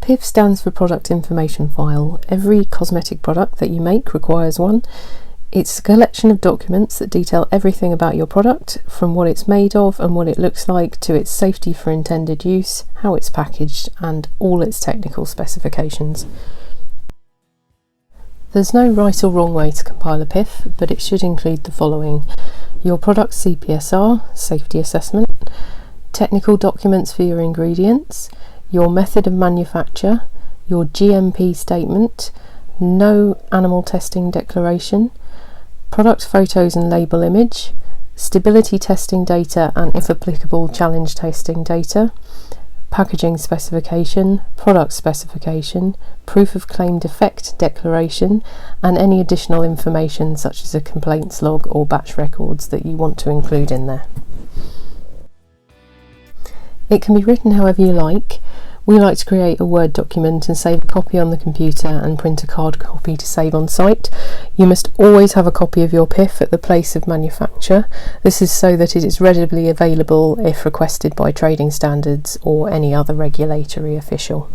PIF stands for Product Information File. Every cosmetic product that you make requires one. It's a collection of documents that detail everything about your product, from what it's made of and what it looks like to its safety for intended use, how it's packaged, and all its technical specifications. There's no right or wrong way to compile a PIF, but it should include the following: your product's CPSR, safety assessment, technical documents for your ingredients, your method of manufacture, your GMP statement, no animal testing declaration, product photos and label image, stability testing data and, if applicable, challenge testing data, packaging specification, product specification, proof of claim defect declaration, and any additional information such as a complaints log or batch records that you want to include in there. It can be written however you like. We like to create a Word document and save a copy on the computer and print a card copy to save on site. You must always have a copy of your PIF at the place of manufacture. This is so that it is readily available if requested by trading standards or any other regulatory official.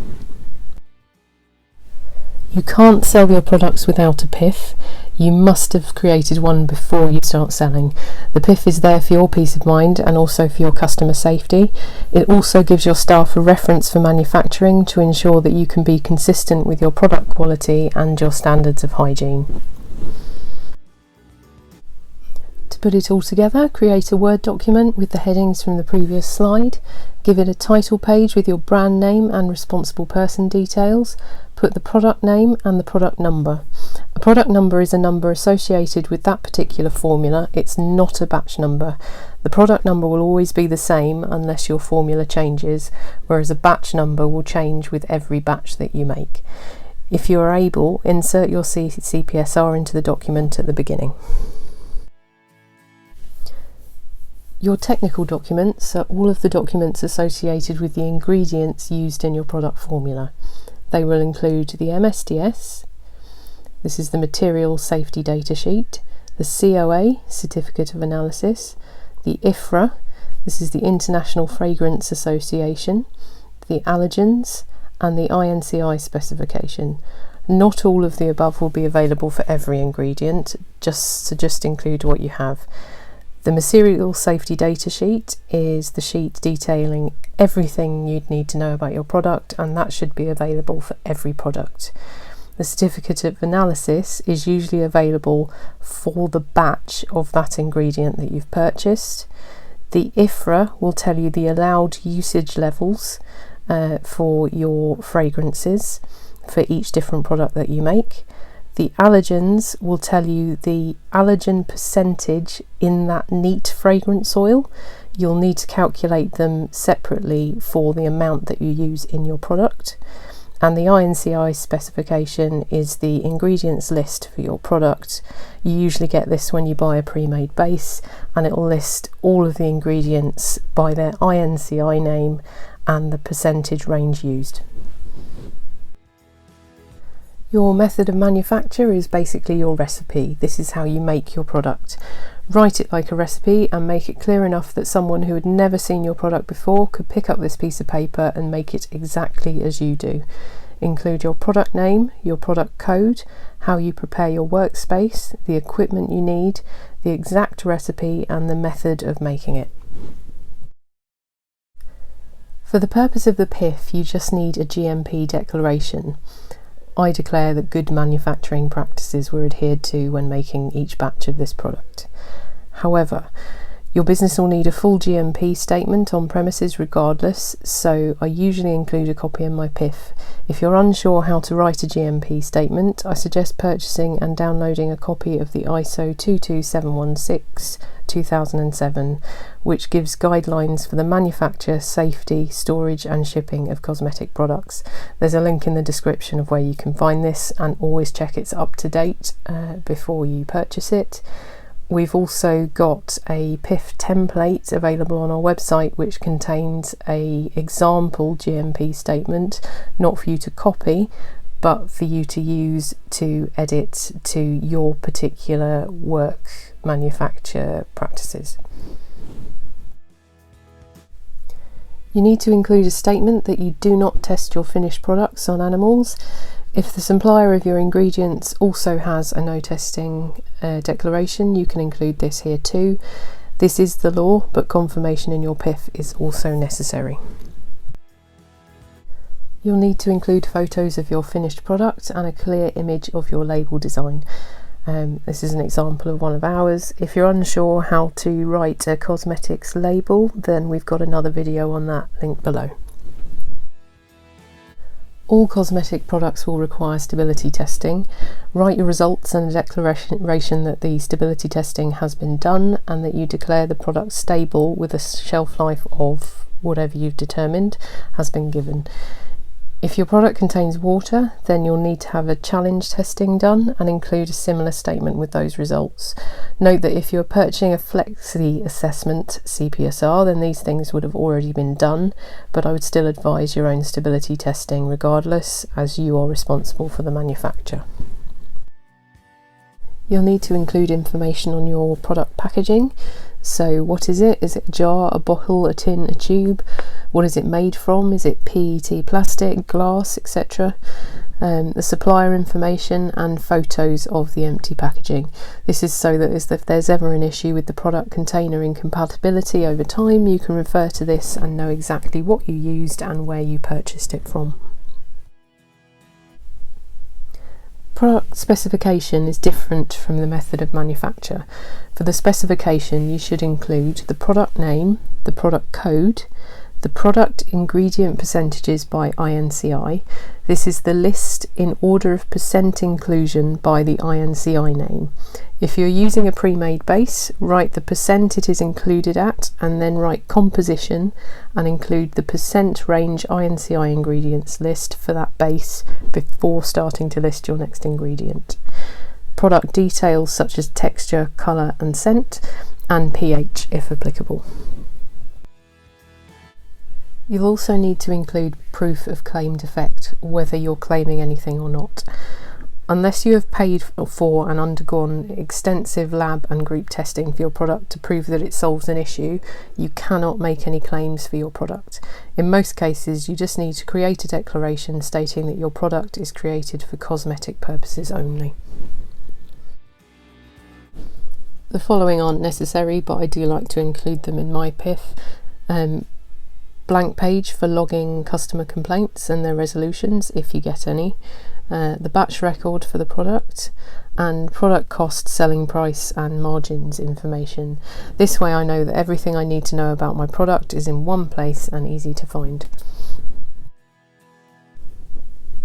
You can't sell your products without a PIF. You must have created one before you start selling. The PIF is there for your peace of mind and also for your customer safety. It also gives your staff a reference for manufacturing to ensure that you can be consistent with your product quality and your standards of hygiene. To put it all together, create a Word document with the headings from the previous slide. Give it a title page with your brand name and responsible person details. Put the product name and the product number. A product number is a number associated with that particular formula. It's not a batch number. The product number will always be the same unless your formula changes, whereas a batch number will change with every batch that you make. If you are able, insert your CPSR into the document at the beginning. Your technical documents are all of the documents associated with the ingredients used in your product formula. They will include the MSDS, this is the Material Safety Data Sheet, the COA, Certificate of Analysis, the IFRA, this is the International Fragrance Association, the allergens, and the INCI specification. Not all of the above will be available for every ingredient, just include what you have. The Material Safety Data Sheet is the sheet detailing everything you'd need to know about your product, and that should be available for every product. The Certificate of Analysis is usually available for the batch of that ingredient that you've purchased. The IFRA will tell you the allowed usage levels for your fragrances for each different product that you make. The allergens will tell you the allergen percentage in that neat fragrance oil. You'll need to calculate them separately for the amount that you use in your product. And the INCI specification is the ingredients list for your product. You usually get this when you buy a pre-made base, and it will list all of the ingredients by their INCI name and the percentage range used. Your method of manufacture is basically your recipe. This is how you make your product. Write it like a recipe and make it clear enough that someone who had never seen your product before could pick up this piece of paper and make it exactly as you do. Include your product name, your product code, how you prepare your workspace, the equipment you need, the exact recipe, and the method of making it. For the purpose of the PIF, you just need a GMP declaration. I declare that good manufacturing practices were adhered to when making each batch of this product. However, your business will need a full GMP statement on premises regardless, so I usually include a copy in my PIF. If you're unsure how to write a GMP statement, I suggest purchasing and downloading a copy of the ISO 22716 2007, which gives guidelines for the manufacture, safety, storage and shipping of cosmetic products. There's a link in the description of where you can find this, and always check it's up to date before you purchase it. We've also got a PIF template available on our website, which contains an example GMP statement, not for you to copy, but for you to use to edit to your particular work manufacture practices. You need to include a statement that you do not test your finished products on animals. If the supplier of your ingredients also has a no testing declaration, you can include this here too. This is the law, but confirmation in your PIF is also necessary. You'll need to include photos of your finished product and a clear image of your label design. This is an example of one of ours. If you're unsure how to write a cosmetics label, then we've got another video on that, linked below. All cosmetic products will require stability testing. Write your results and a declaration that the stability testing has been done and that you declare the product stable with a shelf life of whatever you've determined has been given. If your product contains water, then you'll need to have a challenge testing done and include a similar statement with those results. Note that if you're purchasing a flexi assessment CPSR, then these things would have already been done, but I would still advise your own stability testing regardless, as you are responsible for the manufacture. You'll need to include information on your product packaging. So what is it? Is it a jar, a bottle, a tin, a tube? What is it made from? Is it PET plastic, glass, etc.? The supplier information and photos of the empty packaging. This is so that if there's ever an issue with the product container incompatibility over time, you can refer to this and know exactly what you used and where you purchased it from. Product specification is different from the method of manufacture. For the specification, you should include the product name, the product code, the product ingredient percentages by INCI. This is the list in order of percent inclusion by the INCI name. If you're using a pre-made base, write the percent it is included at and then write composition and include the percent range INCI ingredients list for that base before starting to list your next ingredient. Product details such as texture, colour and scent, and pH if applicable. You'll also need to include proof of claimed effect, whether you're claiming anything or not. Unless you have paid for and undergone extensive lab and group testing for your product to prove that it solves an issue, you cannot make any claims for your product. In most cases, you just need to create a declaration stating that your product is created for cosmetic purposes only. The following aren't necessary, but I do like to include them in my PIF. Blank page for logging customer complaints and their resolutions, if you get any. The batch record for the product, and product cost, selling price and margins information. This way I know that everything I need to know about my product is in one place and easy to find.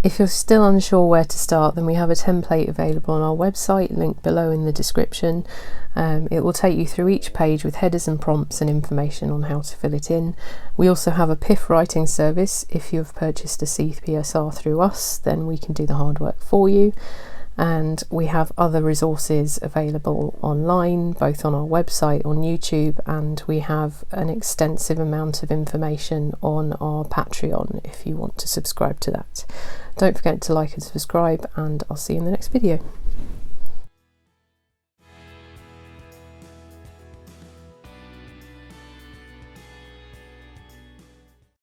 If you're still unsure where to start, then we have a template available on our website, linked below in the description. It will take you through each page with headers and prompts and information on how to fill it in. We also have a PIF writing service. If you have purchased a CPSR through us, then we can do the hard work for you. And we have other resources available online, both on our website, on YouTube, and we have an extensive amount of information on our Patreon if you want to subscribe to that. Don't forget to like and subscribe, and I'll see you in the next video.